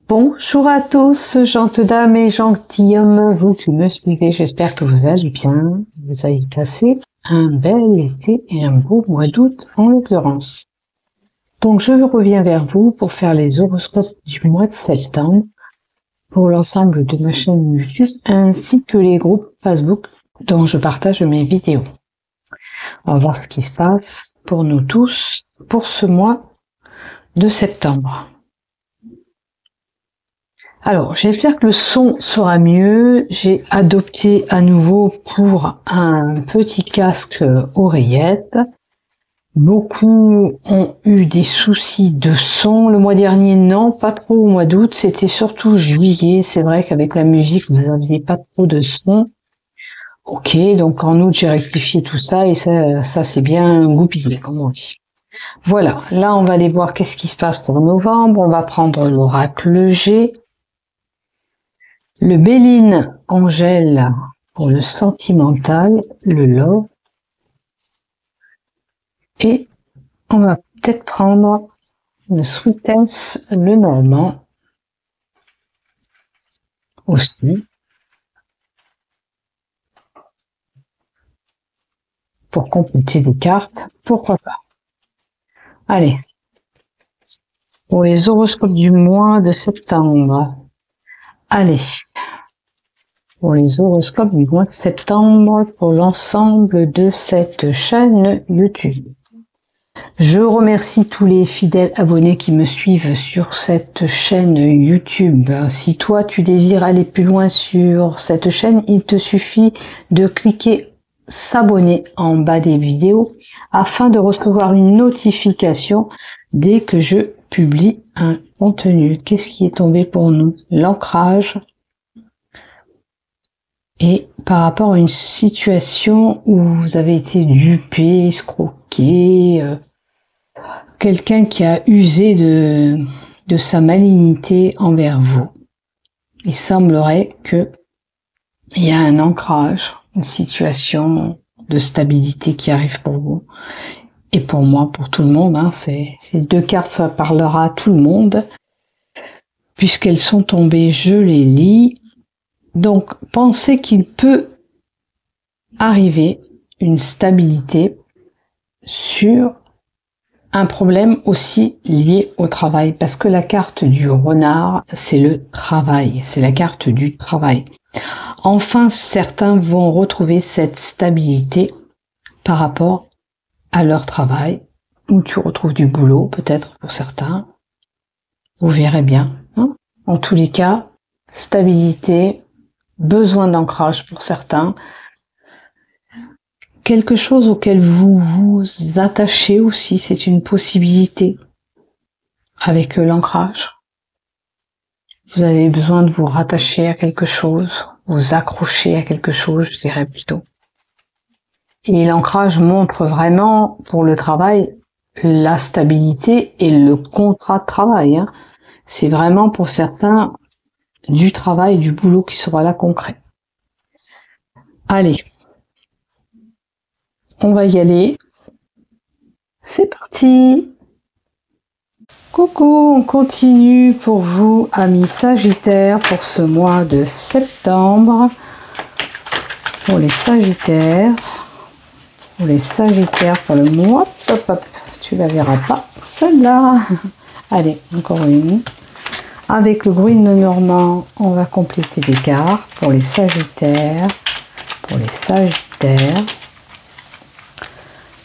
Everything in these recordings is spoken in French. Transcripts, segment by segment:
Bonjour à tous, gentes dames et gentilshommes, vous qui me suivez, j'espère que vous allez bien. Vous avez passé un bel été et un beau mois d'août en l'occurrence. Donc je reviens vers vous pour faire les horoscopes du mois de septembre pour l'ensemble de ma chaîne YouTube ainsi que les groupes Facebook dont je partage mes vidéos. On va voir ce qui se passe pour nous tous pour ce mois de septembre. Alors, j'espère que le son sera mieux. J'ai adopté à nouveau pour un petit casque oreillette. Beaucoup ont eu des soucis de son. Le mois dernier, non, pas trop au mois d'août. C'était surtout juillet. C'est vrai qu'avec la musique, vous n'aviez pas trop de son. Ok, donc en août, j'ai rectifié tout ça et ça c'est bien goupillé, comme on dit. Voilà, là, on va aller voir qu'est-ce qui se passe pour novembre. On va prendre l'oracle G. Le Béline Angèle pour le sentimental, le love. Et on va peut-être prendre le Sweetness, le normand aussi. Pour compléter les cartes, pourquoi pas. Allez. Pour les horoscopes du mois de septembre. Allez. Pour les horoscopes du mois de septembre pour l'ensemble de cette chaîne YouTube. Je remercie tous les fidèles abonnés qui me suivent sur cette chaîne YouTube. Si toi tu désires aller plus loin sur cette chaîne, il te suffit de cliquer s'abonner en bas des vidéos afin de recevoir une notification dès que je publie un contenu. Qu'est-ce qui est tombé pour nous? L'ancrage. Et par rapport à une situation où vous avez été dupé, escroqué, quelqu'un qui a usé de sa malignité envers vous. Il semblerait que il y a un ancrage, une situation de stabilité qui arrive pour vous. Et pour moi, pour tout le monde, hein, ces deux cartes, ça parlera à tout le monde. Puisqu'elles sont tombées, je les lis. Donc, pensez qu'il peut arriver une stabilité sur un problème aussi lié au travail, parce que la carte du renard, c'est le travail, c'est la carte du travail. Enfin, certains vont retrouver cette stabilité par rapport à leur travail, où tu retrouves du boulot, peut-être pour certains. Vous verrez bien. Hein, en tous les cas, stabilité, besoin d'ancrage pour certains, quelque chose auquel vous vous attachez aussi, c'est une possibilité avec l'ancrage. Vous avez besoin de vous rattacher à quelque chose, vous accrocher à quelque chose, je dirais plutôt. Et l'ancrage montre vraiment, pour le travail, la stabilité et le contrat de travail. Hein. C'est vraiment pour certains du travail, du boulot qui sera là concret. Allez, on va y aller. C'est parti! Coucou, on continue pour vous, amis Sagittaires, pour ce mois de septembre. Pour les Sagittaires. Pour les Sagittaires, pour le mois. Hop, hop, tu la verras pas, celle-là. Allez, encore une. Avec le Green Normand, on va compléter les cartes pour les Sagittaires. Pour les Sagittaires.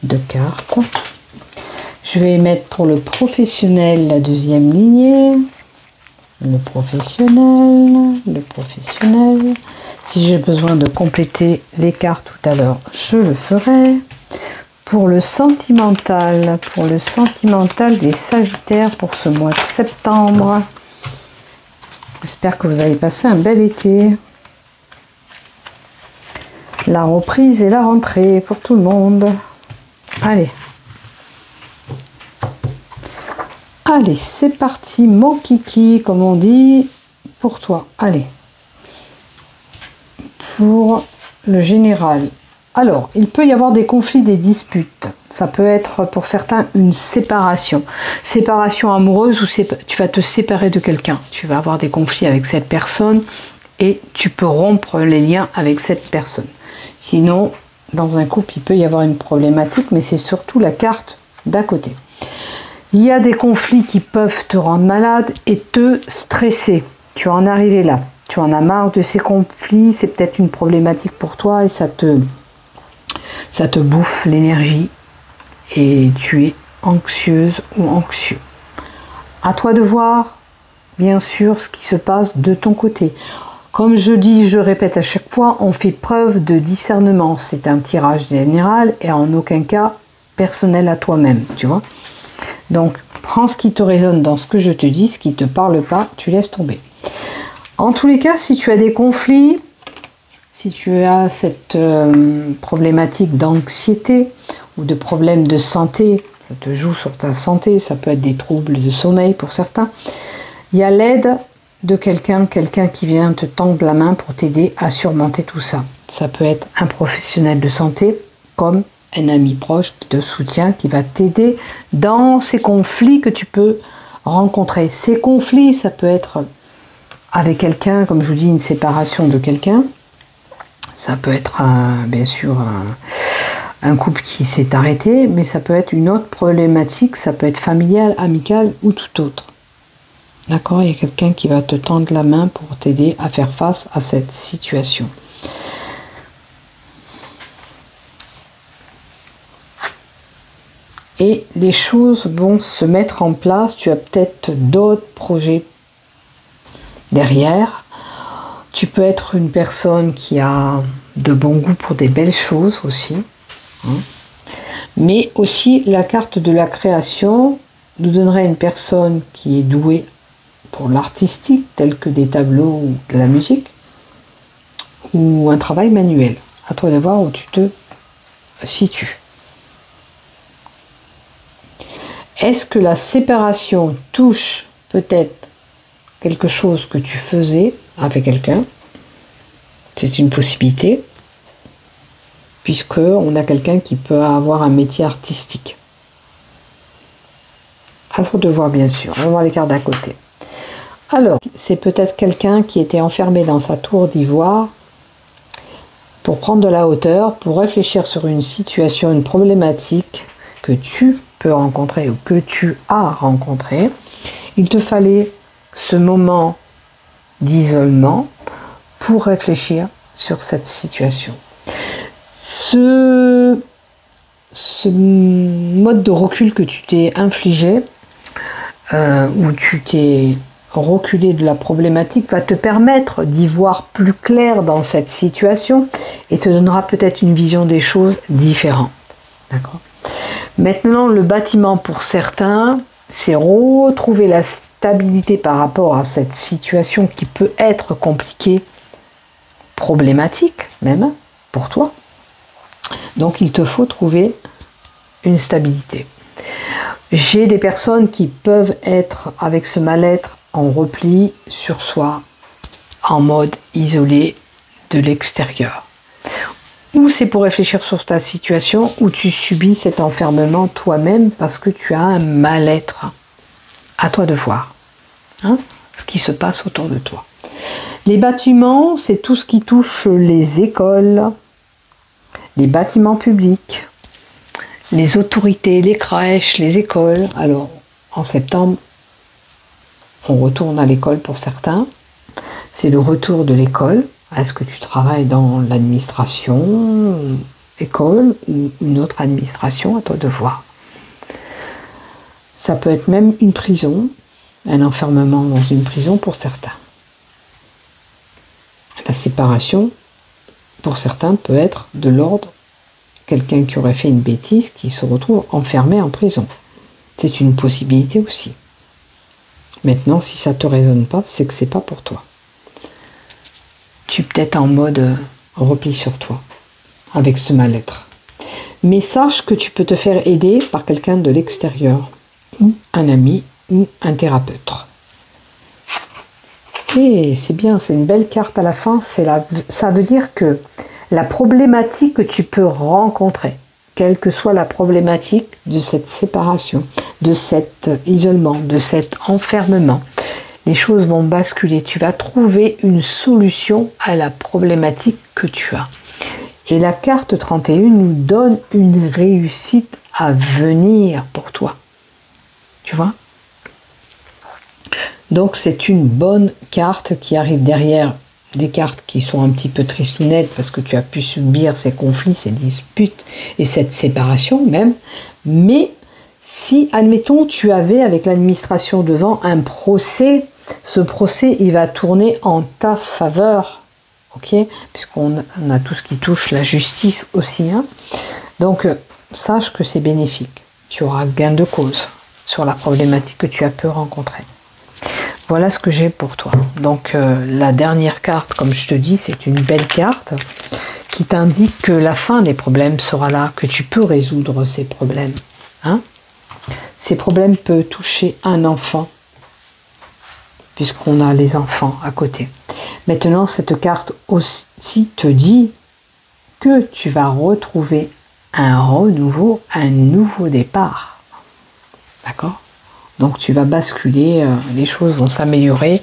Deux cartes. Je vais mettre pour le professionnel la deuxième lignée. Le professionnel. Le professionnel. Si j'ai besoin de compléter les cartes tout à l'heure, je le ferai. Pour le sentimental des Sagittaires pour ce mois de septembre. J'espère que vous avez passé un bel été. La reprise et la rentrée pour tout le monde. Allez. Allez, c'est parti, mon kiki, comme on dit, pour toi. Allez. Pour le général, Alors, il peut y avoir des conflits, des disputes. Ça peut être pour certains une séparation. Séparation amoureuse ou tu vas te séparer de quelqu'un. Tu vas avoir des conflits avec cette personne et tu peux rompre les liens avec cette personne. Sinon, dans un couple, il peut y avoir une problématique, mais c'est surtout la carte d'à côté. Il y a des conflits qui peuvent te rendre malade et te stresser. Tu vas en arriver là. Tu en as marre de ces conflits, c'est peut-être une problématique pour toi et ça te bouffe l'énergie et tu es anxieuse ou anxieux. À toi de voir, bien sûr, ce qui se passe de ton côté. Comme je dis, je répète à chaque fois, on fait preuve de discernement. C'est un tirage général et en aucun cas personnel à toi-même, tu vois. Donc, prends ce qui te résonne dans ce que je te dis, ce qui ne te parle pas, tu laisses tomber. En tous les cas, si tu as des conflits, si tu as cette problématique d'anxiété ou de problèmes de santé, ça te joue sur ta santé, ça peut être des troubles de sommeil pour certains, il y a l'aide de quelqu'un qui vient te tendre la main pour t'aider à surmonter tout ça. Ça peut être un professionnel de santé comme un ami proche qui te soutient, qui va t'aider dans ces conflits que tu peux rencontrer. Ces conflits, ça peut être avec quelqu'un, comme je vous dis, une séparation de quelqu'un. Ça peut être bien sûr un couple qui s'est arrêté, mais ça peut être une autre problématique, ça peut être familiale, amicale ou tout autre. D'accord? Il y a quelqu'un qui va te tendre la main pour t'aider à faire face à cette situation. Et les choses vont se mettre en place. Tu as peut-être d'autres projets derrière. Tu peux être une personne qui a de bon goût pour des belles choses aussi. Mais aussi la carte de la création nous donnerait une personne qui est douée pour l'artistique, tel que des tableaux ou de la musique, ou un travail manuel. À toi de voir où tu te situes. Est-ce que la séparation touche peut-être quelque chose que tu faisais avec quelqu'un? C'est une possibilité, puisque on a quelqu'un qui peut avoir un métier artistique. À toi de voir, bien sûr. On va voir les cartes d'à côté. Alors, c'est peut-être quelqu'un qui était enfermé dans sa tour d'ivoire pour prendre de la hauteur, pour réfléchir sur une situation, une problématique que tu peux rencontrer ou que tu as rencontré. Il te fallait ce moment d'isolement pour réfléchir sur cette situation. Ce mode de recul que tu t'es infligé, où tu t'es reculé de la problématique, va te permettre d'y voir plus clair dans cette situation et te donnera peut-être une vision des choses différente. D'accord ? Maintenant, le bâtiment pour certains, c'est retrouver la stabilité par rapport à cette situation qui peut être compliquée, problématique même pour toi. Donc il te faut trouver une stabilité. J'ai des personnes qui peuvent être avec ce mal-être en repli sur soi, en mode isolé de l'extérieur. Ou c'est pour réfléchir sur ta situation où tu subis cet enfermement toi-même parce que tu as un mal-être. À toi de voir ce qui se passe autour de toi. Les bâtiments, c'est tout ce qui touche les écoles, les bâtiments publics, les autorités, les crèches, les écoles. Alors, en septembre, on retourne à l'école pour certains. C'est le retour de l'école. Est-ce que tu travailles dans l'administration, école ou une autre administration? À toi de voir. Ça peut être même une prison, un enfermement dans une prison pour certains. La séparation, pour certains, peut être de l'ordre quelqu'un qui aurait fait une bêtise qui se retrouve enfermé en prison. C'est une possibilité aussi. Maintenant, si ça ne te résonne pas, c'est que c'est pas pour toi. Tu es peut-être en mode repli sur toi, avec ce mal-être. Mais sache que tu peux te faire aider par quelqu'un de l'extérieur, ou un ami, ou un thérapeute. Et c'est bien, c'est une belle carte à la fin. Ça veut dire que La problématique que tu peux rencontrer, quelle que soit la problématique de cette séparation, de cet isolement, de cet enfermement, les choses vont basculer. Tu vas trouver une solution à la problématique que tu as. Et la carte 31 nous donne une réussite à venir pour toi. Tu vois? Donc c'est une bonne carte qui arrive derrière des cartes qui sont un petit peu tristounettes parce que tu as pu subir ces conflits, ces disputes et cette séparation même. Mais si, admettons, tu avais avec l'administration devant un procès, ce procès, il va tourner en ta faveur, ok? Puisqu'on a tout ce qui touche la justice aussi. Hein. Donc, sache que c'est bénéfique. Tu auras gain de cause sur la problématique que tu as pu rencontrer. Voilà ce que j'ai pour toi. Donc, la dernière carte, comme je te dis, c'est une belle carte qui t'indique que la fin des problèmes sera là, que tu peux résoudre ces problèmes. Hein? Ces problèmes peuvent toucher un enfant, puisqu'on a les enfants à côté. Maintenant, cette carte aussi te dit que tu vas retrouver un renouveau, un nouveau départ. D'accord? Donc tu vas basculer, les choses vont s'améliorer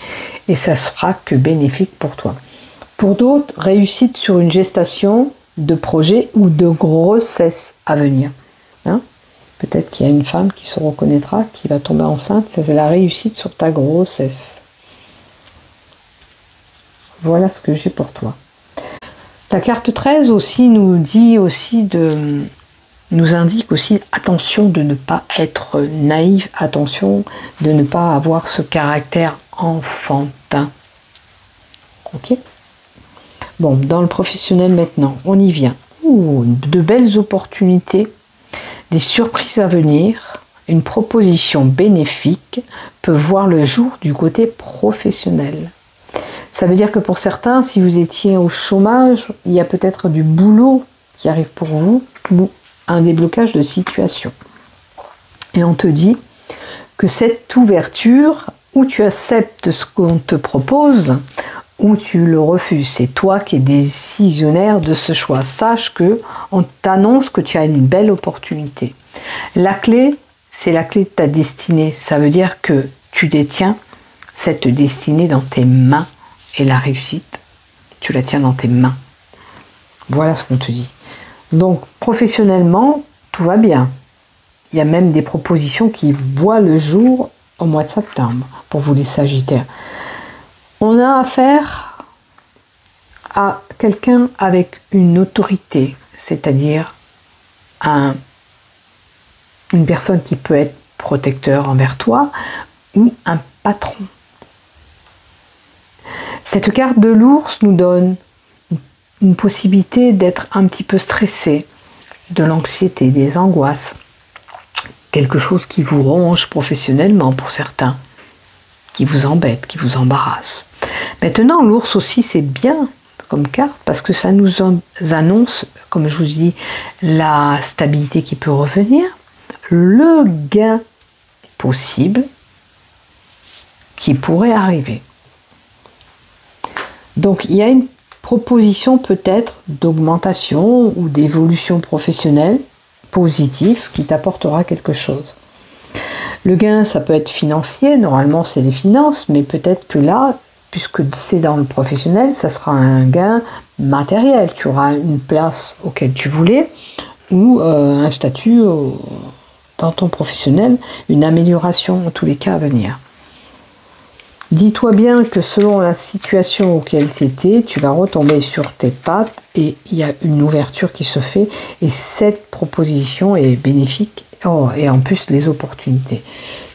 et ça sera que bénéfique pour toi. Pour d'autres, réussite sur une gestation de projet ou de grossesse à venir. Hein? Peut-être qu'il y a une femme qui se reconnaîtra, qui va tomber enceinte, c'est la réussite sur ta grossesse. Voilà ce que j'ai pour toi. La carte 13 aussi nous dit aussi nous indique aussi attention de ne pas être naïf, attention de ne pas avoir ce caractère enfantin. Ok? Bon, dans le professionnel maintenant, on y vient. Ouh, de belles opportunités, des surprises à venir, une proposition bénéfique peut voir le jour du côté professionnel. Ça veut dire que pour certains, si vous étiez au chômage, il y a peut-être du boulot qui arrive pour vous, ou un déblocage de situation. Et on te dit que cette ouverture, où tu acceptes ce qu'on te propose, ou tu le refuses, c'est toi qui es décisionnaire de ce choix. Sache que on t'annonce que tu as une belle opportunité. La clé, c'est la clé de ta destinée. Ça veut dire que tu détiens cette destinée dans tes mains. Et la réussite, tu la tiens dans tes mains. Voilà ce qu'on te dit. Donc, professionnellement, tout va bien. Il y a même des propositions qui voient le jour au mois de septembre, pour vous les Sagittaires. On a affaire à quelqu'un avec une autorité, c'est-à-dire une personne qui peut être protecteur envers toi, ou un patron. Cette carte de l'ours nous donne une possibilité d'être un petit peu stressé, de l'anxiété, des angoisses, quelque chose qui vous ronge professionnellement pour certains, qui vous embête, qui vous embarrasse. Maintenant, l'ours aussi, c'est bien comme carte parce que ça nous annonce, comme je vous dis, la stabilité qui peut revenir, le gain possible qui pourrait arriver. Donc, il y a une proposition peut-être d'augmentation ou d'évolution professionnelle positive qui t'apportera quelque chose. Le gain, ça peut être financier, normalement c'est les finances, mais peut-être que là, puisque c'est dans le professionnel, ça sera un gain matériel. Tu auras une place auquel tu voulais ou un statut dans ton professionnel, une amélioration en tous les cas à venir. Dis-toi bien que selon la situation auquel tu étais, tu vas retomber sur tes pattes et il y a une ouverture qui se fait et cette proposition est bénéfique et en plus les opportunités.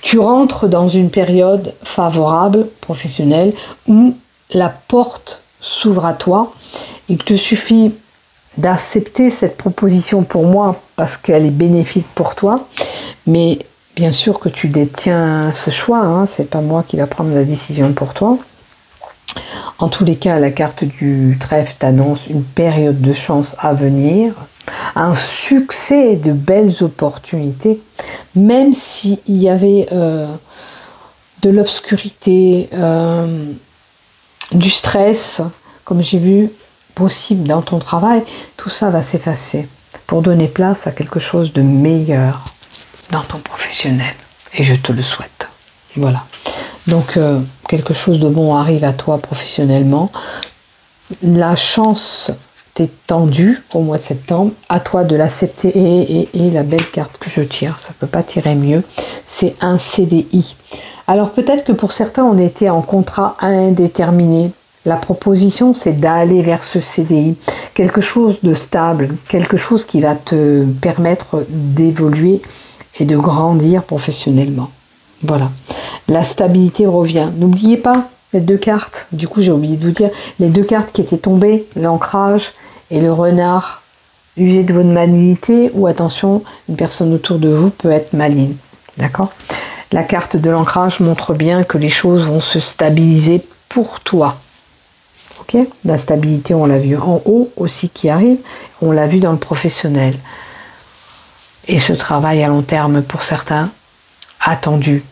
Tu rentres dans une période favorable, professionnelle, où la porte s'ouvre à toi. Il te suffit d'accepter cette proposition pour moi parce qu'elle est bénéfique pour toi, mais bien sûr que tu détiens ce choix, hein, c'est pas moi qui va prendre la décision pour toi. En tous les cas, la carte du trèfle t'annonce une période de chance à venir, un succès, de belles opportunités, même s'il y avait de l'obscurité, du stress, comme j'ai vu, possible dans ton travail, tout ça va s'effacer pour donner place à quelque chose de meilleur dans ton professionnel. Et je te le souhaite. Voilà. Donc, quelque chose de bon arrive à toi professionnellement. La chance t'est tendue au mois de septembre. À toi de l'accepter. Et la belle carte que je tire, ça ne peut pas tirer mieux, c'est un CDI. Alors, peut-être que pour certains, on était en contrat indéterminé. La proposition, c'est d'aller vers ce CDI. Quelque chose de stable, quelque chose qui va te permettre d'évoluer et de grandir professionnellement. Voilà. La stabilité revient. N'oubliez pas les deux cartes. Du coup, j'ai oublié de vous dire, les deux cartes qui étaient tombées, l'ancrage et le renard. Usez de votre malignité ou attention, une personne autour de vous peut être maligne. D'accord ? La carte de l'ancrage montre bien que les choses vont se stabiliser pour toi. Ok ? La stabilité, on l'a vu en haut aussi qui arrive. On l'a vu dans le professionnel. Et ce travail à long terme pour certains, attendu.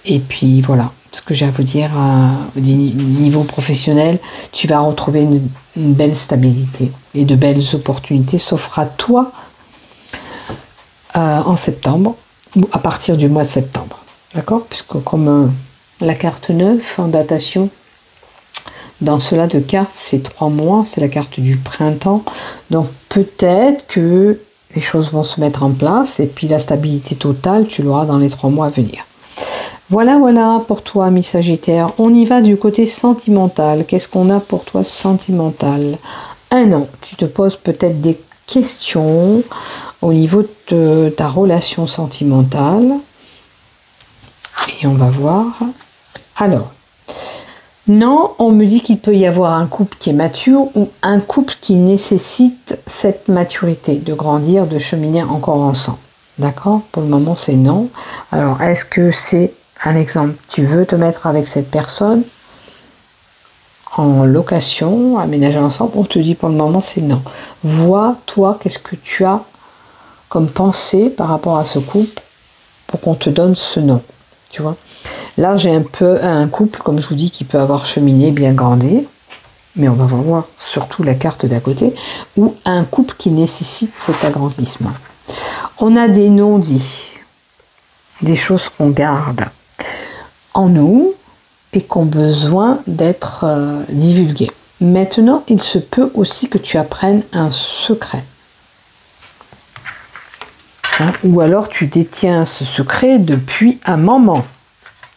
Et puis voilà, ce que j'ai à vous dire au niveau professionnel, tu vas retrouver une belle stabilité et de belles opportunités s'offrent à toi en septembre ou à partir du mois de septembre. D'accord ? Puisque comme la carte 9 en datation, dans cela de cartes, c'est 3 mois, c'est la carte du printemps. Donc peut-être que les choses vont se mettre en place et puis la stabilité totale, tu l'auras dans les 3 mois à venir. Voilà, voilà pour toi, ami Sagittaire. On y va du côté sentimental. Qu'est-ce qu'on a pour toi sentimental? Un an. Tu te poses peut-être des questions au niveau de ta relation sentimentale. Et on va voir. Alors, non, on me dit qu'il peut y avoir un couple qui est mature ou un couple qui nécessite cette maturité, de grandir, de cheminer encore ensemble. D'accord? Pour le moment, c'est non. Alors, est-ce que c'est un exemple? Tu veux te mettre avec cette personne en location, aménager ensemble? On te dit pour le moment, c'est non. Vois, toi, qu'est-ce que tu as comme pensée par rapport à ce couple pour qu'on te donne ce non. Tu vois? Là, j'ai un peu un couple, comme je vous dis, qui peut avoir cheminé, bien grandi, mais on va voir surtout la carte d'à côté, ou un couple qui nécessite cet agrandissement. On a des non-dits, des choses qu'on garde en nous et qui ont besoin d'être divulguées. Maintenant, il se peut aussi que tu apprennes un secret. Hein, ou alors tu détiens ce secret depuis un moment.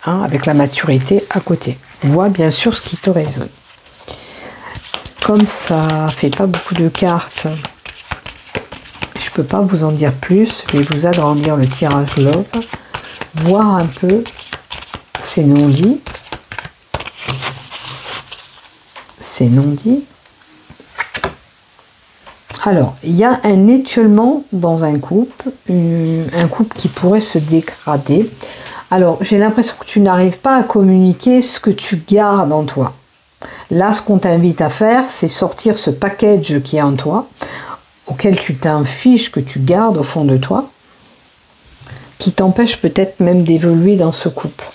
Hein, avec la maturité à côté. Vois bien sûr ce qui te résonne. Comme ça fait pas beaucoup de cartes, je peux pas vous en dire plus. Je vais vous agrandir le tirage love, voir un peu ces non-dits. Ces non-dits. Alors, il y a un étiolement dans un couple qui pourrait se dégrader. Alors, j'ai l'impression que tu n'arrives pas à communiquer ce que tu gardes en toi. Là, ce qu'on t'invite à faire, c'est sortir ce package qui est en toi, auquel tu t'infiches, que tu gardes au fond de toi, qui t'empêche peut-être même d'évoluer dans ce couple.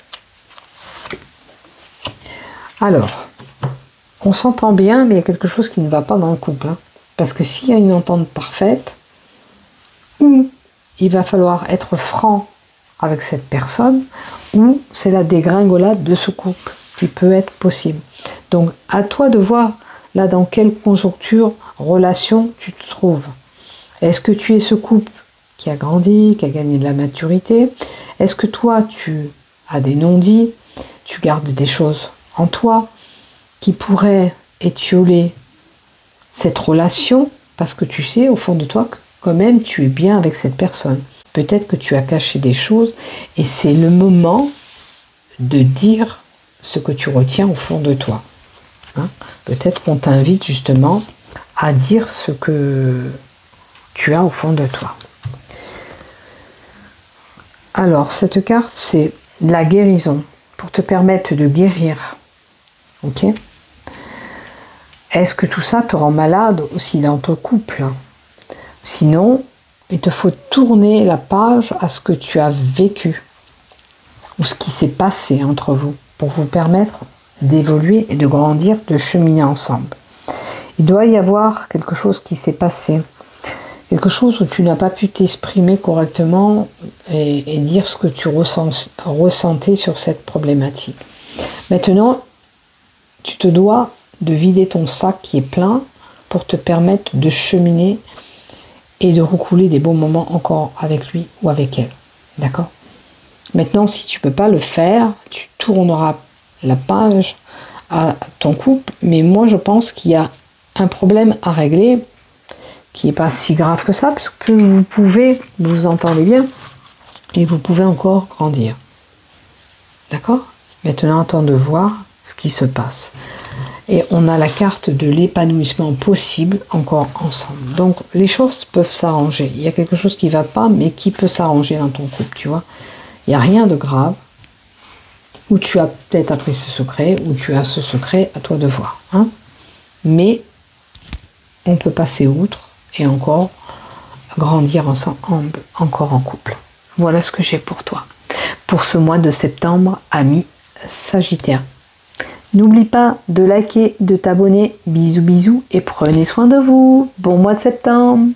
Alors, on s'entend bien, mais il y a quelque chose qui ne va pas dans le couple. Hein, parce que s'il y a une entente parfaite, ou il va falloir être franc avec cette personne, ou c'est la dégringolade de ce couple qui peut être possible. Donc à toi de voir là dans quelle conjoncture, relation tu te trouves. Est-ce que tu es ce couple qui a grandi, qui a gagné de la maturité? Est-ce que toi tu as des non-dits, tu gardes des choses en toi qui pourraient étioler cette relation parce que tu sais au fond de toi que quand même tu es bien avec cette personne? Peut-être que tu as caché des choses et c'est le moment de dire ce que tu retiens au fond de toi. Hein? Peut-être qu'on t'invite justement à dire ce que tu as au fond de toi. Alors, cette carte, c'est la guérison, pour te permettre de guérir. Ok? Est-ce que tout ça te rend malade aussi dans ton couple? Sinon, il te faut tourner la page à ce que tu as vécu ou ce qui s'est passé entre vous pour vous permettre d'évoluer et de grandir, de cheminer ensemble. Il doit y avoir quelque chose qui s'est passé. Quelque chose où tu n'as pas pu t'exprimer correctement et dire ce que tu ressentais sur cette problématique. Maintenant, tu te dois de vider ton sac qui est plein pour te permettre de cheminer et de recouler des bons moments encore avec lui ou avec elle. D'accord? Maintenant, si tu ne peux pas le faire, tu tourneras la page à ton couple, mais moi je pense qu'il y a un problème à régler qui n'est pas si grave que ça, puisque vous entendez bien, et vous pouvez encore grandir. D'accord? Maintenant, attends de voir ce qui se passe. Et on a la carte de l'épanouissement possible encore ensemble. Donc, les choses peuvent s'arranger. Il y a quelque chose qui ne va pas, mais qui peut s'arranger dans ton couple, tu vois. Il n'y a rien de grave. Ou tu as peut-être appris ce secret, ou tu as ce secret, à toi de voir. Hein? Mais on peut passer outre et encore grandir ensemble, encore en couple. Voilà ce que j'ai pour toi. Pour ce mois de septembre, ami Sagittaire. N'oublie pas de liker, de t'abonner. Bisous bisous et prenez soin de vous. Bon mois de septembre.